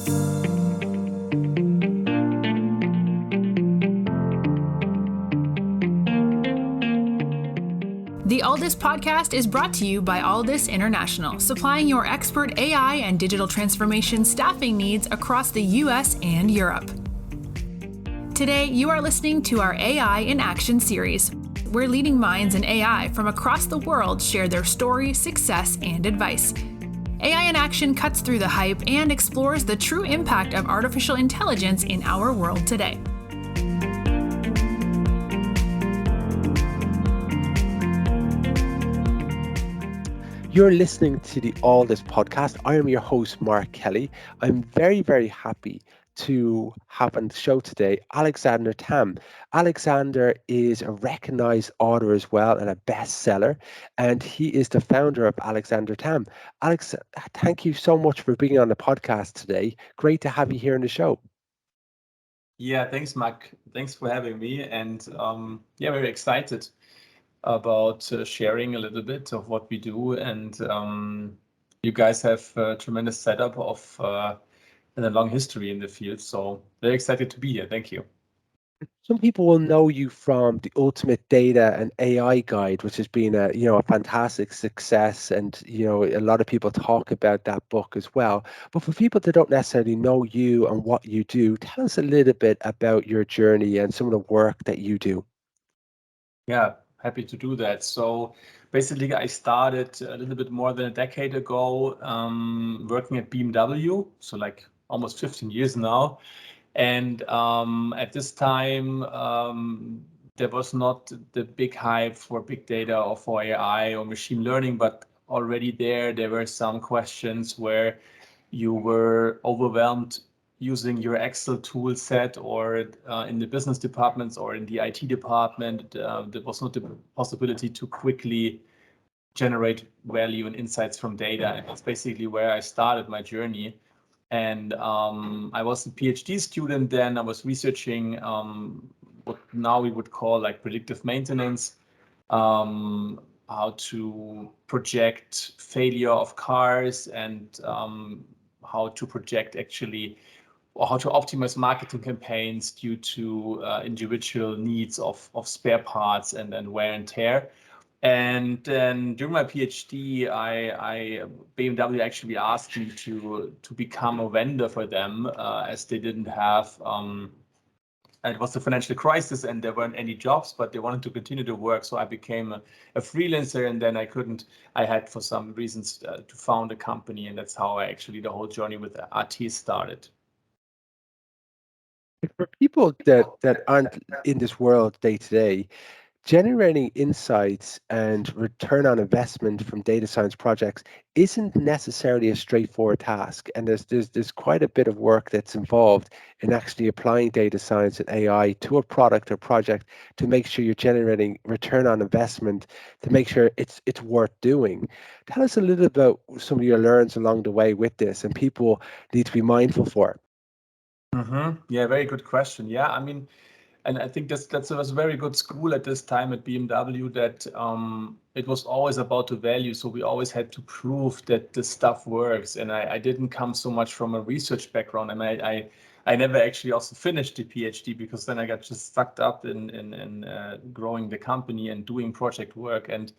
The Alldus podcast is brought to you by Alldus International, supplying your expert AI and digital transformation staffing needs across the US and Europe. Today, you are listening to our AI in Action series, where leading minds in AI from across the world share their story, success, and advice. AI in Action cuts through the hype and explores the true impact of artificial intelligence in our world today. You're listening to the Alldus podcast. I am your host, Mark Kelly. I'm very, very happy to have on the show today Alexander Thamm. Alexander is a recognized author as well and a bestseller, and he is the founder of Alexander Thamm. Alex, thank you so much for being on the podcast today. Great to have you here on the show. Yeah, thanks, Mark. Thanks for having me. And very excited about sharing a little bit of what we do. And you guys have a tremendous setup of and a long history in the field. So very excited to be here. Thank you. Some people will know you from the Ultimate Data and AI Guide, which has been a fantastic success, and a lot of people talk about that book as well. But for people that don't necessarily know you and what you do, tell us a little bit about your journey and some of the work that you do. Yeah, happy to do that. So basically, I started a little bit more than a decade ago working at BMW, so like almost 15 years now. And at this time, there was not the big hype for big data or for AI or machine learning, but already there were some questions where you were overwhelmed using your Excel tool set, or in the business departments or in the IT department, there was not the possibility to quickly generate value and insights from data. And that's basically where I started my journey. And I was a PhD student then. I was researching what now we would call like predictive maintenance, how to project failure of cars, and how to project actually, or how to optimize marketing campaigns due to individual needs of spare parts and wear and tear. And then during my PhD, BMW actually asked me to become a vendor for them, as they didn't have, it was the financial crisis and there weren't any jobs, but they wanted to continue to work. So I became a freelancer, and then I had for some reasons to found a company, and that's how the whole journey with RT started. For people that aren't in this world day to day, generating insights and return on investment from data science projects isn't necessarily a straightforward task. And there's quite a bit of work that's involved in actually applying data science and AI to a product or project to make sure you're generating return on investment, to make sure it's worth doing. Tell us a little about some of your learns along the way with this, and people need to be mindful for it. Yeah, very good question. Yeah, I mean, and I think that was a very good school at this time at BMW, that it was always about the value. So we always had to prove that the stuff works. And I didn't come so much from a research background. And I never actually also finished the PhD, because then I got just sucked up in growing the company and doing project work. And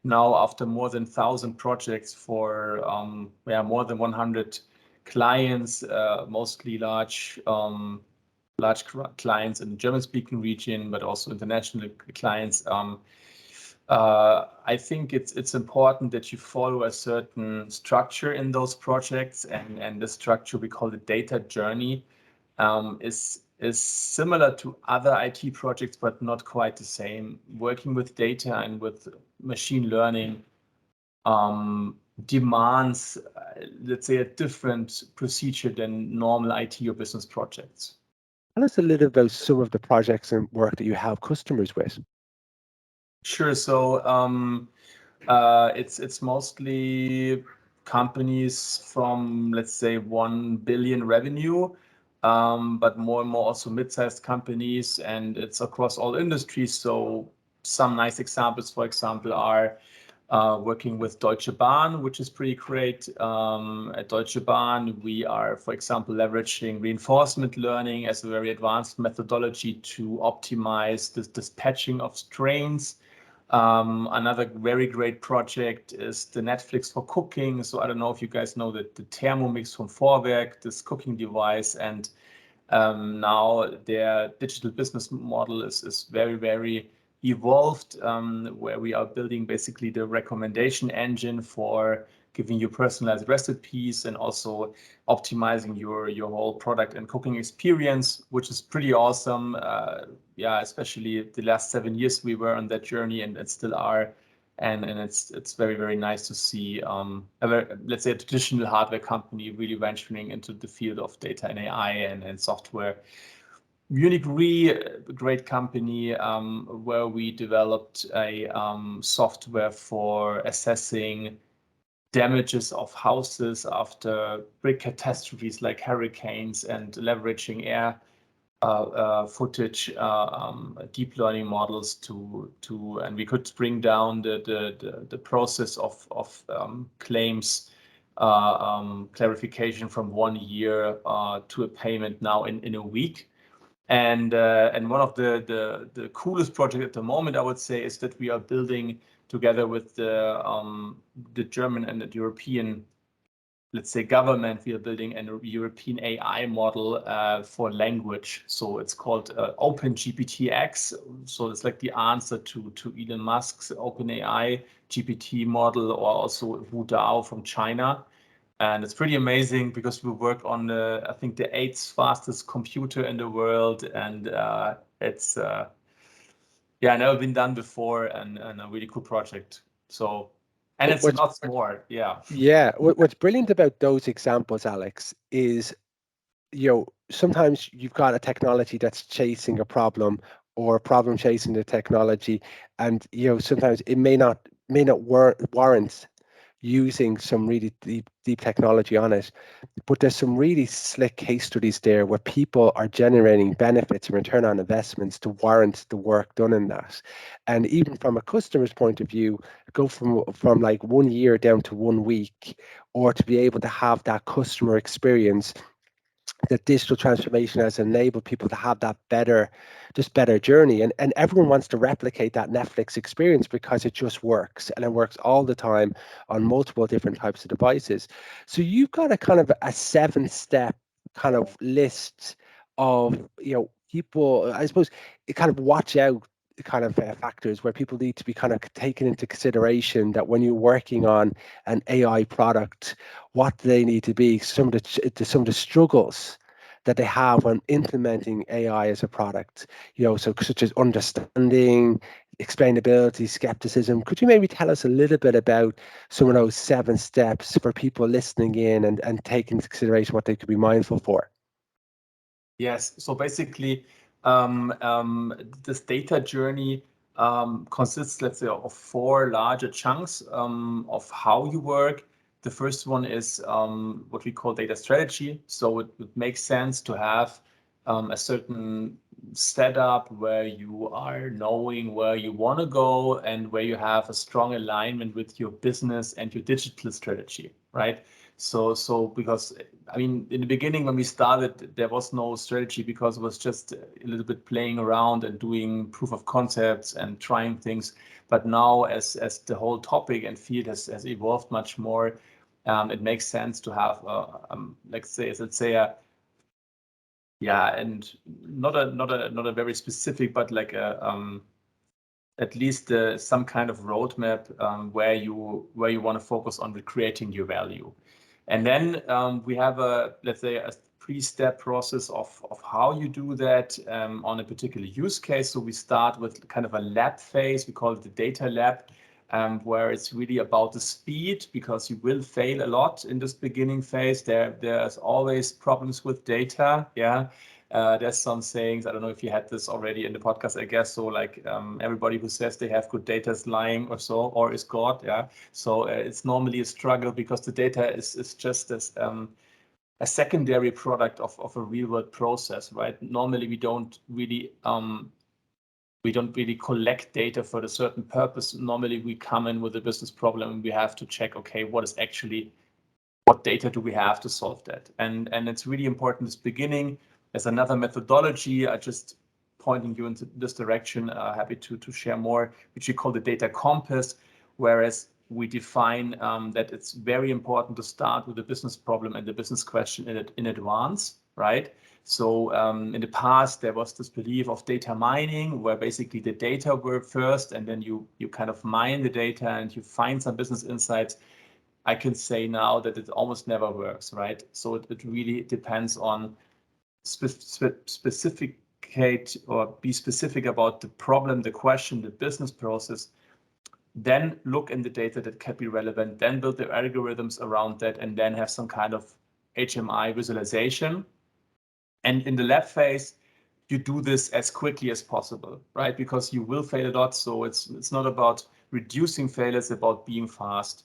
now, after more than 1,000 projects for more than 100 clients, mostly large clients in the German-speaking region, but also international clients. I think it's important that you follow a certain structure in those projects, and the structure, we call it data journey, is similar to other IT projects, but not quite the same. Working with data and with machine learning demands, let's say, a different procedure than normal IT or business projects. Tell us a little about some of the projects and work that you help customers with. Sure. So it's mostly companies from, let's say, 1 billion revenue, but more and more also mid-sized companies, and it's across all industries. So some nice examples, for example, are working with Deutsche Bahn, which is pretty great. At Deutsche Bahn, we are, for example, leveraging reinforcement learning as a very advanced methodology to optimize this dispatching of trains. Another very great project is the Netflix for cooking. So I don't know if you guys know that the Thermomix from Vorwerk, this cooking device, and now their digital business model is very, very evolved, where we are building basically the recommendation engine for giving you personalized recipes and also optimizing your whole product and cooking experience, which is pretty awesome. Yeah, especially the last 7 years we were on that journey and still are. And it's very, very nice to see, let's say, a traditional hardware company really venturing into the field of data and AI and software. Munich Re, a great company, where we developed a software for assessing damages of houses after big catastrophes like hurricanes and leveraging air footage, deep learning models and we could bring down the process of claims clarification from 1 year to a payment now in a week. And one of the coolest projects at the moment, I would say, is that we are building together with the German and the European, let's say, government. We are building a European AI model for language. So it's called OpenGPT-X. So it's like the answer to Elon Musk's OpenAI GPT model, or also Wudao from China. And it's pretty amazing because we work on I think the 8th fastest computer in the world, and it's yeah, never been done before, and a really cool project. So, and it's lots more. Yeah. Yeah. What's brilliant about those examples, Alex, is sometimes you've got a technology that's chasing a problem, or a problem chasing the technology, and sometimes it may not warrant using some really deep technology on it, but there's some really slick case studies there where people are generating benefits and return on investments to warrant the work done in that. And even from a customer's point of view, go from like 1 year down to 1 week, or to be able to have that customer experience that digital transformation has enabled people to have that better journey. And everyone wants to replicate that Netflix experience because it just works, and it works all the time on multiple different types of devices. So you've got a kind of a 7-step kind of list of people, I suppose, kind of watch out kind of factors where people need to be kind of taken into consideration, that when you're working on an AI product, what they need to be, some of the struggles that they have when implementing AI as a product, so such as understanding, explainability, skepticism. Could you maybe tell us a little bit about some of those 7 steps for people listening in and taking into consideration what they could be mindful for? Yes. So basically, this data journey consists, let's say, of 4 larger chunks of how you work. The first one is what we call data strategy. So it makes sense to have a certain setup where you are knowing where you want to go and where you have a strong alignment with your business and your digital strategy, right? So because, I mean, in the beginning when we started, there was no strategy because it was just a little bit playing around and doing proof of concepts and trying things. But now, as the whole topic and field has evolved much more, it makes sense to have, let's say a, yeah, and not a very specific, but like a at least some kind of roadmap where you want to focus on creating your value. And then we have let's say a 3-step process of how you do that on a particular use case. So we start with kind of a lab phase. We call it the data lab, where it's really about the speed, because you will fail a lot in this beginning phase. There's always problems with data. Yeah. There's some sayings, I don't know if you had this already in the podcast, I guess. So like everybody who says they have good data is lying or so, or is God. Yeah. So it's normally a struggle because the data is just as a secondary product of a real world process, right? Normally we don't really we don't really collect data for a certain purpose. Normally we come in with a business problem and we have to check, okay, what data do we have to solve that? And it's really important this beginning. There's another methodology, I just pointing you into this direction, happy to share more, which we call the data compass, whereas we define that it's very important to start with the business problem and the business question in advance, right? So in the past, there was this belief of data mining, where basically the data were first, and then you kind of mine the data and you find some business insights. I can say now that it almost never works, right? So it really depends on specificate or be specific about the problem, the question, the business process, then look in the data that can be relevant, then build the algorithms around that, and then have some kind of HMI visualization. And in the lab phase, you do this as quickly as possible, right? Because you will fail a lot. So it's not about reducing failure, it's about being fast.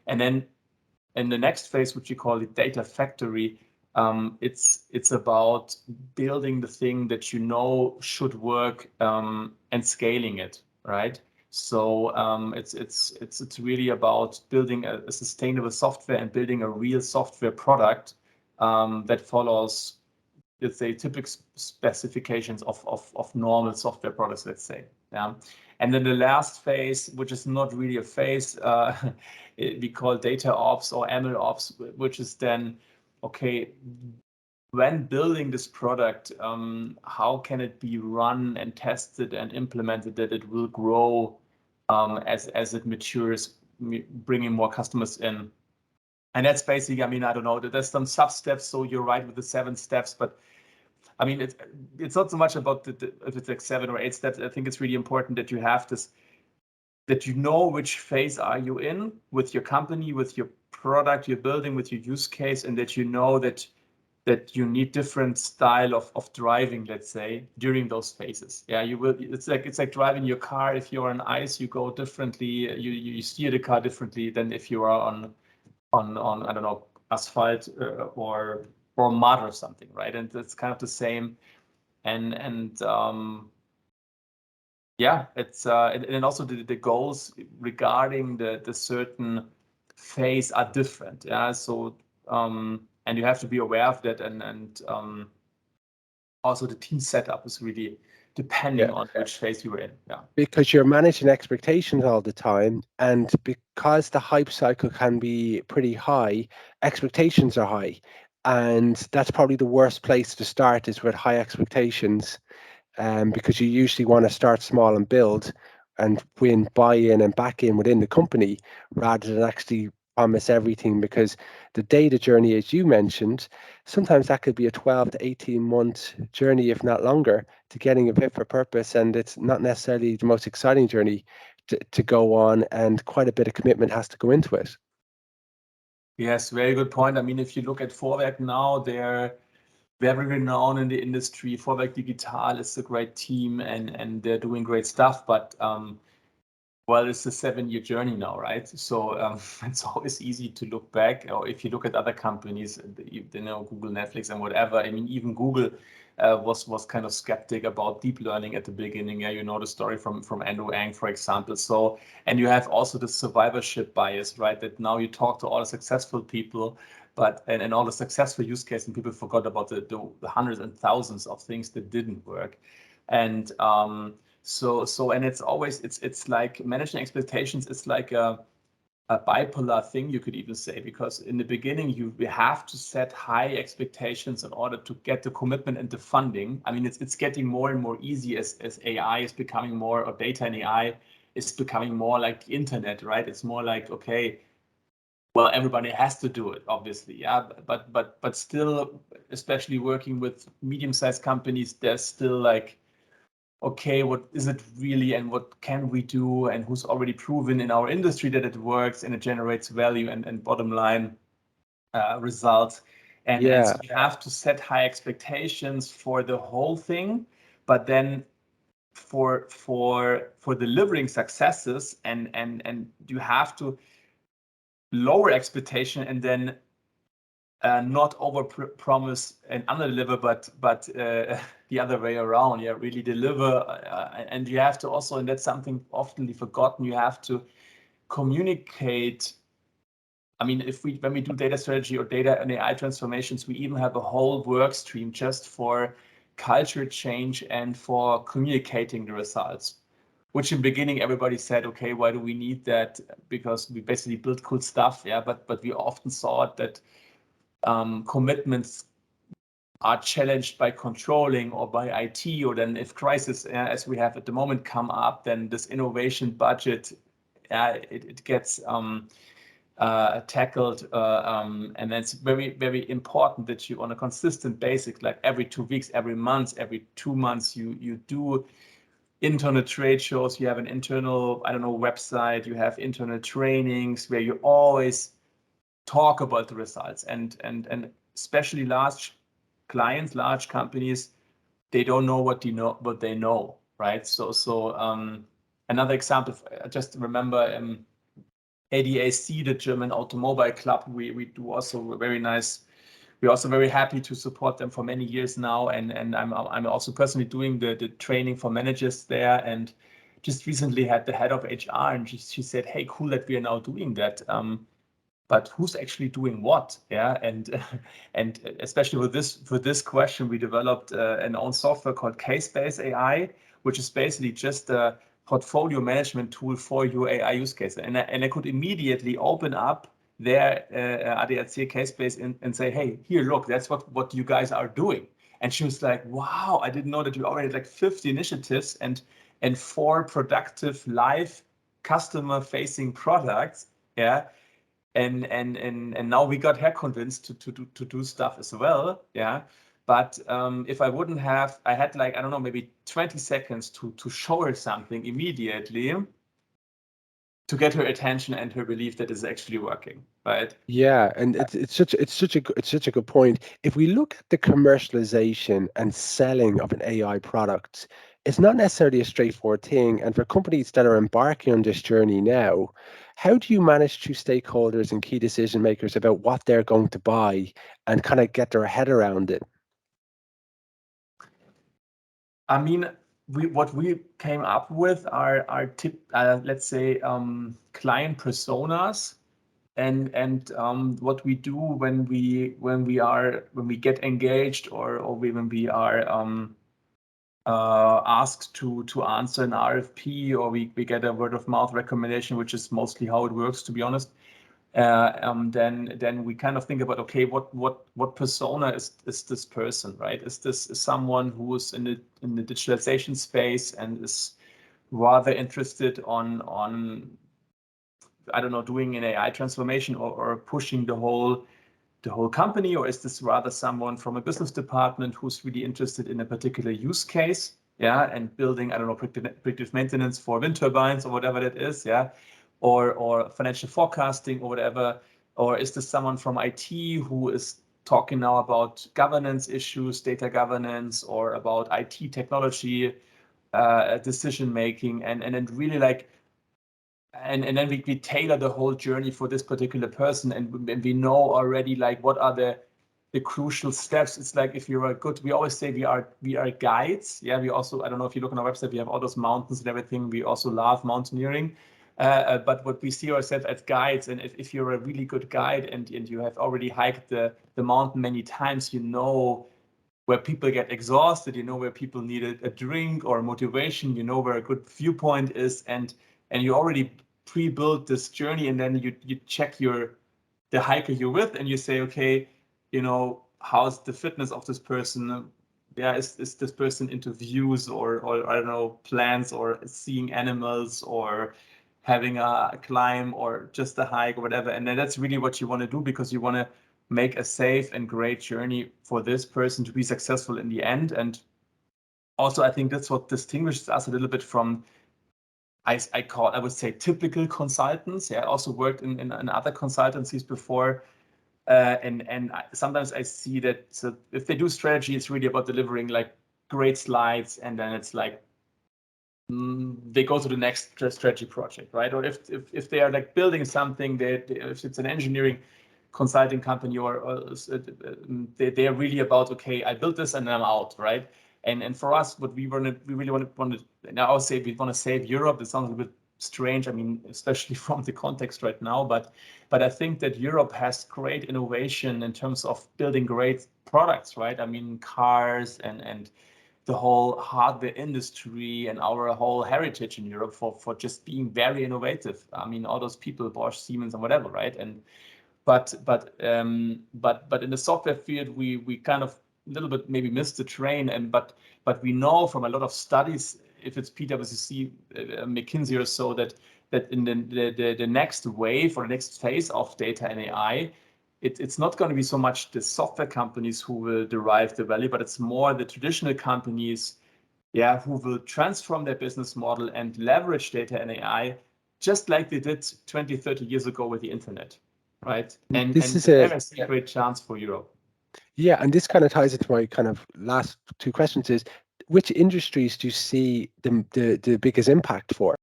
And then in the next phase, which you call the data factory, it's about building the thing that you know should work and scaling it, right? So it's really about building a sustainable software and building a real software product that follows, let's say, typical specifications of normal software products, let's say. Yeah. And then the last phase, which is not really a phase, we call data ops or ML ops, which is then, okay, when building this product, how can it be run and tested and implemented that it will grow as it matures, bringing more customers in. And that's basically, I mean, I don't know, there's some sub steps. So you're right with the 7 steps, but I mean, it's not so much about if it's like 7 or 8 steps. I think it's really important that you have this, that you know which phase are you in with your company, with your product you're building, with your use case, and that you know that you need different style of driving, let's say, during those phases. Yeah, you will. It's like driving your car. If you're on ice, you go differently. You steer the car differently than if you are on I don't know, asphalt or mud or something, right? And it's kind of the same. And yeah, it's and also the goals regarding the certain phase are different. Yeah, so and you have to be aware of that, and also the team setup is really depending on which phase you're in. Yeah, because you're managing expectations all the time, and because the hype cycle can be pretty high, expectations are high, and that's probably the worst place to start, is with high expectations, because you usually want to start small and build and win buy-in and back-in within the company, rather than actually promise everything. Because the data journey, as you mentioned, sometimes that could be a 12 to 18 month journey, if not longer, to getting a fit for purpose, and it's not necessarily the most exciting journey to go on, and quite a bit of commitment has to go into it. Yes, very good point. I mean, if you look at Vorwerk now, they're very renowned in the industry. Vorwerk Digital is a great team, and they're doing great stuff. But well, it's a 7-year journey now, right? So it's always easy to look back. Or if you look at other companies, you know, Google, Netflix, and whatever. I mean, even Google was kind of skeptic about deep learning at the beginning. Yeah, you know the story from Andrew Ng, for example. So, and you have also the survivorship bias, right? That now you talk to all the successful people, but and all the successful use cases, and people forgot about the hundreds and thousands of things that didn't work. And so and it's always it's like managing expectations. It's like a bipolar thing, you could even say, because in the beginning you have to set high expectations in order to get the commitment and the funding. I mean, it's getting more and more easy as AI is becoming more, or data and AI is becoming more like the internet, right? It's more like, okay, well, everybody has to do it, obviously, yeah. But still, especially working with medium-sized companies, there's still like, okay, what is it really, and what can we do, and who's already proven in our industry that it works and it generates value and bottom line results. And so you have to set high expectations for the whole thing, but then for delivering successes, and you have to lower expectation and then not over promise and under deliver, but the other way around. Yeah, really deliver, and you have to also, and that's something often forgotten. You have to communicate. I mean, when we do data strategy or data and AI transformations, we even have a whole work stream just for culture change and for communicating the results. Which in the beginning everybody said, okay, why do we need that? Because we basically build cool stuff, yeah. But we often saw that commitments are challenged by controlling or by IT, or then if crisis, as we have at the moment, come up, then this innovation budget, it gets tackled, and it's very, very important that you, on a consistent basis, like every 2 weeks, every month, every 2 months, you do internal trade shows, you have an internal, I don't know, website, you have internal trainings where you always talk about the results, and especially large clients, large companies, they don't know what they know, right? So another example, I just remember ADAC, the German automobile club, we do also very nice. We're also very happy to support them for many years now, and I'm also personally doing the training for managers there, and just recently had the head of HR, and she said, hey, cool that we are now doing that, but who's actually doing what? Yeah, and especially with this question, we developed an own software called Case-Based AI, which is basically just a portfolio management tool for your AI use case, and I could immediately open up their ADAC case base and say, hey, here, look, that's what you guys are doing. And she was like, wow, I didn't know that you already had like 50 initiatives and 4 productive live customer facing products. Yeah. And now we got her convinced to do stuff as well. Yeah. But if I wouldn't have, I had like, I don't know, maybe 20 seconds to show her something immediately to get her attention and her belief that it's actually working, right? Yeah, and it's such a good point. If we look at the commercialization and selling of an AI product, it's not necessarily a straightforward thing. And for companies that are embarking on this journey now, how do you manage to stakeholders and key decision makers about what they're going to buy and kind of get their head around it? I mean, what we came up with are let's say client personas, and what we do when we get engaged, or when we are asked to answer an RFP, or we get a word of mouth recommendation, which is mostly how it works, to be honest. Then we kind of think about, okay, what persona is this person, right? Is this someone who is in the digitalization space and is rather interested on I don't know, doing an AI transformation, or pushing the whole company, or is this rather someone from a business department who's really interested in a particular use case, yeah, and building, I don't know, predictive maintenance for wind turbines or whatever that is, yeah, or financial forecasting or whatever, or is this someone from IT who is talking now about governance issues, data governance, or about IT technology decision making, and then really like. And then we tailor the whole journey for this particular person, and we know already like what are the crucial steps. It's like, if you're we always say we are guides. Yeah, we also, I don't know if you look on our website, we have all those mountains and everything. We also love mountaineering, but what we see ourselves as guides, and if you're a really good guide and you have already hiked the mountain many times, you know where people get exhausted, you know where people need a drink or motivation, you know where a good viewpoint is, and you already pre-built this journey, and then you check the hiker you're with, and you say, okay, you know, how's the fitness of this person? Yeah, is this person into views, or I don't know, plants, or seeing animals, or having a climb, or just a hike, or whatever. And then that's really what you want to do, because you want to make a safe and great journey for this person to be successful in the end. And also, I think that's what distinguishes us a little bit from, I would say, typical consultants. Yeah, I also worked in other consultancies before, and sometimes I see that, so if they do strategy, it's really about delivering like great slides, and then it's like they go to the next strategy project, right? Or if they are like building something, if it's an engineering, consulting company or they're really about, okay, I built this and then I'm out, right? And for us, what we really want to now say we want to save Europe. It sounds a bit strange, I mean, especially from the context right now, but I think that Europe has great innovation in terms of building great products, right? I mean, cars and the whole hardware industry and our whole heritage in Europe for just being very innovative. I mean, all those people, Bosch, Siemens, and whatever, right? And but in the software field, we kind of a little bit maybe missed the train, and but we know from a lot of studies, if it's PwC, McKinsey or so, that in the next wave or the next phase of data and AI, it's not going to be so much the software companies who will derive the value, but it's more the traditional companies, yeah, who will transform their business model and leverage data and AI, just like they did 20, 30 years ago with the internet, right? And This is there is a great chance for Europe. Yeah, and this kind of ties into my kind of last two questions is, which industries do you see the biggest impact for?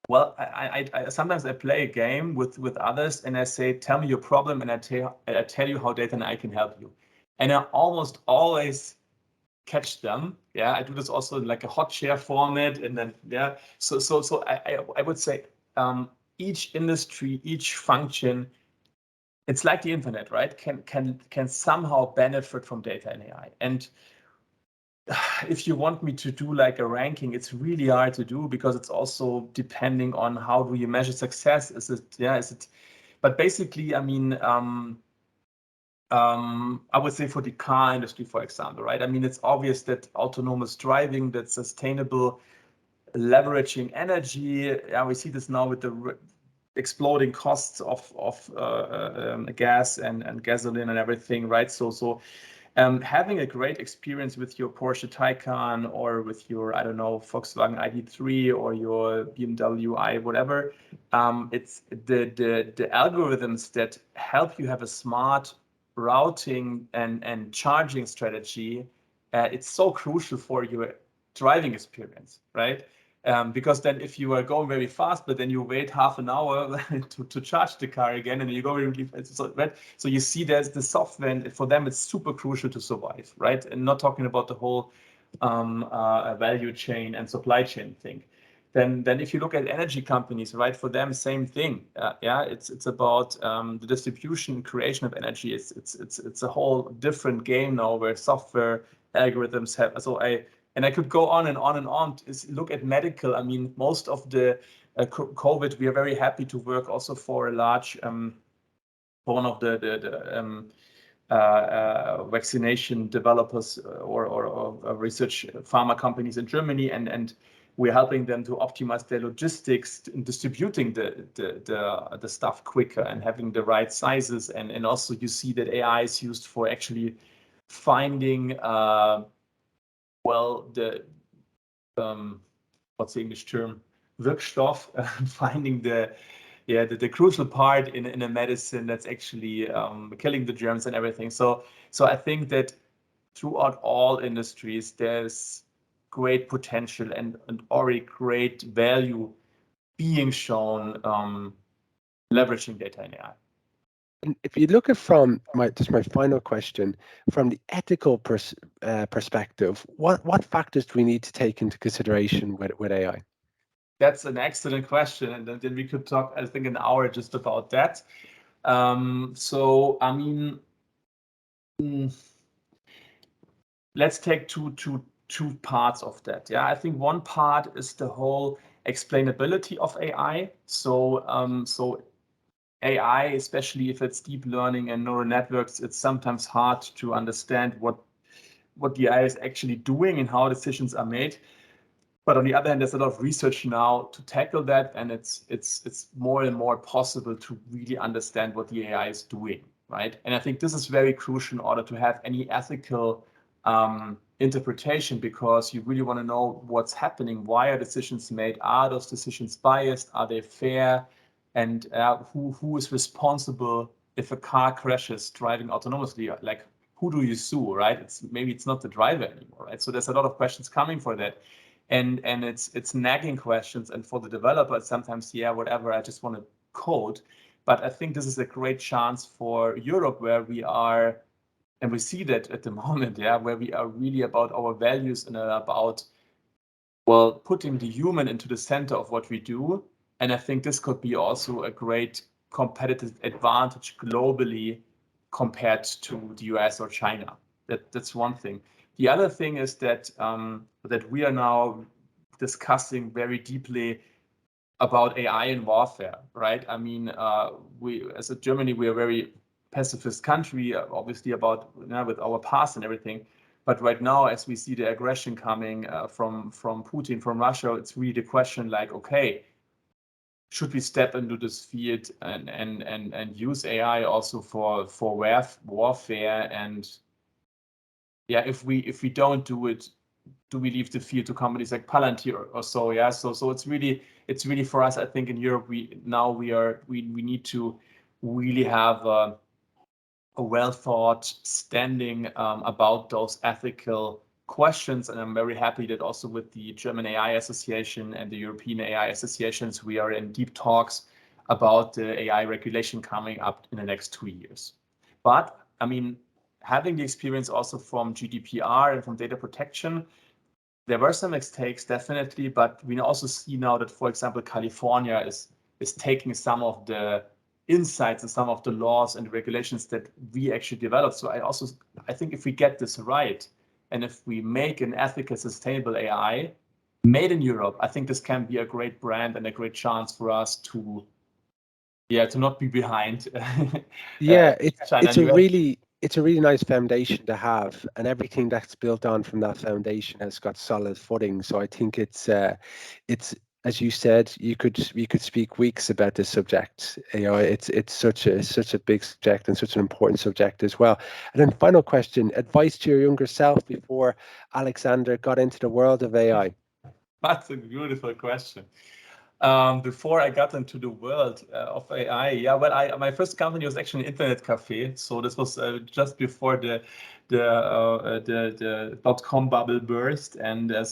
Well, I sometimes I play a game with others and I say, tell me your problem, and I tell you how data and I can help you. And I almost always catch them. Yeah, I do this also in like a hot share format, and then yeah. So I would say each industry, each function, it's like the internet, right? Can somehow benefit from data and AI. And if you want me to do like a ranking, it's really hard to do because it's also depending on how do you measure success. Is it? But basically, I mean, I would say for the car industry, for example, right? I mean, it's obvious that autonomous driving, that's sustainable, leveraging energy. Yeah, we see this now with the exploding costs of gas and gasoline and everything, right? So having a great experience with your Porsche Taycan or with your, I don't know, Volkswagen ID.3 or your BMW i whatever, it's the algorithms that help you have a smart routing and charging strategy. It's so crucial for your driving experience, right? Because then if you are going very fast, but then you wait half an hour to charge the car again, and you go really fast, right? So you see there's the software, and for them it's super crucial to survive, right? And not talking about the whole value chain and supply chain thing. Then if you look at energy companies, right, for them same thing. Yeah, it's about the distribution, creation of energy. It's a whole different game now where software algorithms have. And I could go on and on and on. Look at medical. I mean, most of the COVID, we are very happy to work also for a large, for one of the vaccination developers or research pharma companies in Germany, and we're helping them to optimize their logistics in distributing the stuff quicker and having the right sizes, and also you see that AI is used for actually finding well, what's the English term? Wirkstoff, finding the crucial part in a medicine that's actually killing the germs and everything. So I think that throughout all industries, there's great potential and already great value being shown leveraging data and AI. And if you look at from my final question, from the ethical perspective, what factors do we need to take into consideration with AI? That's an excellent question, and then we could talk, I think, an hour just about that. So I mean, let's take two parts of that. Yeah, I think one part is the whole explainability of AI. So AI, especially if it's deep learning and neural networks, it's sometimes hard to understand what the AI is actually doing and how decisions are made. But on the other hand, there's a lot of research now to tackle that, and it's more and more possible to really understand what the AI is doing, right? And I think this is very crucial in order to have any ethical interpretation, because you really want to know what's happening. Why are decisions made? Are those decisions biased? Are they fair? And who is responsible if a car crashes driving autonomously? Like, who do you sue, right? Maybe it's not the driver anymore, right? So there's a lot of questions coming for that. And it's nagging questions, and for the developer, it's sometimes, yeah, whatever, I just want to code. But I think this is a great chance for Europe, where we are, and we see that at the moment, where we are really about our values and about, well, putting the human into the center of what we do. And I think this could be also a great competitive advantage globally compared to the US or China. That's one thing. The other thing is that that we are now discussing very deeply about AI in warfare, right? I mean, we, as a Germany, we are a very pacifist country, obviously about, with our past and everything. But right now, as we see the aggression coming from Putin, from Russia, it's really the question like, okay, should we step into this field and use AI also for warfare? And if we don't do it, do we leave the field to companies like Palantir or so? So it's really for us, I think in Europe, we need to really have a well thought standing about those ethical questions. And I'm very happy that also with the German AI Association and the European AI Associations, we are in deep talks about the AI regulation coming up in the next 2 years. But I mean, having the experience also from GDPR and from data protection, there were some mistakes, definitely, but we also see now that, for example, California is taking some of the insights and some of the laws and regulations that we actually developed. So I think if we get this right, and if we make an ethical, sustainable AI made in Europe, I think this can be a great brand and a great chance for us to not be behind. It's a really nice foundation to have, and everything that's built on from that foundation has got solid footing. So I think it's as you said, you could speak weeks about this subject. It's such a big subject and such an important subject as well. And then final question: advice to your younger self before Alexander got into the world of AI. That's a beautiful question. Before I got into the world of AI, my first company was actually an internet cafe. So this was just before the .com bubble burst, and I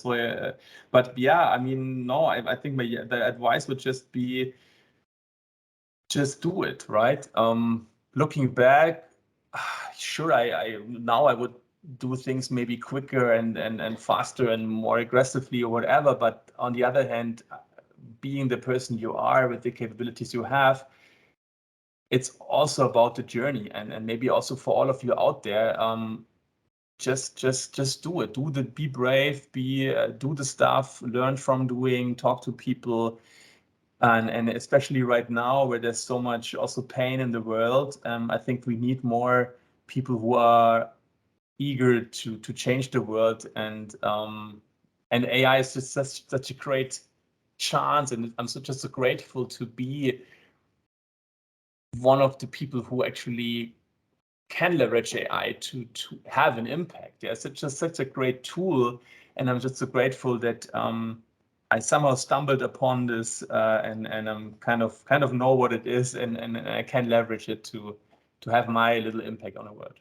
think the advice would just be, just do it, right? Looking back, sure, I would do things maybe quicker and faster and more aggressively or whatever. But on the other hand, being the person you are with the capabilities you have, it's also about the journey, and maybe also for all of you out there, just do it. Be brave, do the stuff, learn from doing, talk to people, and especially right now where there's so much also pain in the world, I think we need more people who are eager to change the world, and AI is just such a great chance, and I'm just so grateful to be one of the people who actually can leverage AI to have an impact. It's just such a great tool, and I'm just so grateful that I somehow stumbled upon this, and I'm kind of know what it is, and I can leverage it to have my little impact on the world.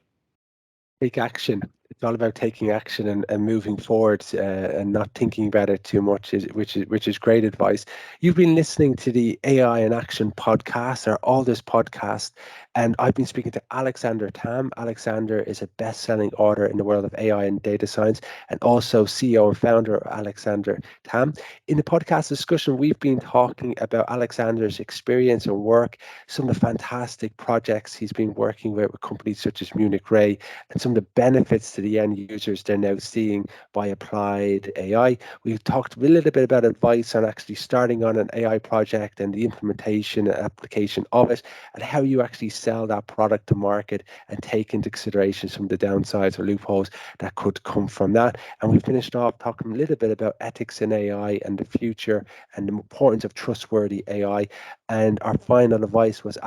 Take action. It's all about taking action and moving forward, and not thinking about it too much, which is great advice. You've been listening to the AI in Action podcast, or Alldus podcast, and I've been speaking to Alexander Thamm. Alexander is a best-selling author in the world of AI and data science, and also CEO and founder of Alexander Thamm. In the podcast discussion, we've been talking about Alexander's experience and work, some of the fantastic projects he's been working with companies such as Munich Re, and some of the benefits to the end users they're now seeing by applied AI. We've talked a little bit about advice on actually starting on an AI project and the implementation and application of it, and how you actually sell that product to market and take into consideration some of the downsides or loopholes that could come from that. And we finished off talking a little bit about ethics in AI and the future and the importance of trustworthy AI. And our final advice was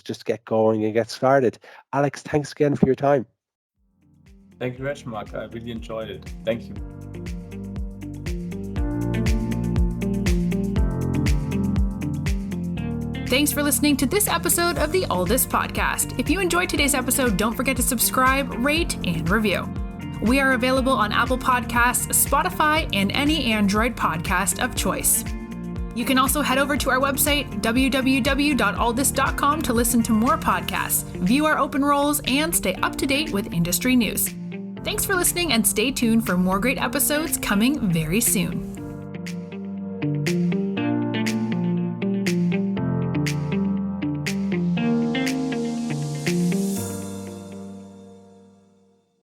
just get going and get started. Alex, thanks again for your time. Thank you very much, Mark. I really enjoyed it. Thank you. Thanks for listening to this episode of the Alldus podcast. If you enjoyed today's episode, don't forget to subscribe, rate, and review. We are available on Apple Podcasts, Spotify, and any Android podcast of choice. You can also head over to our website, www.alldus.com, to listen to more podcasts, view our open roles, and stay up to date with industry news. Thanks for listening, and stay tuned for more great episodes coming very soon.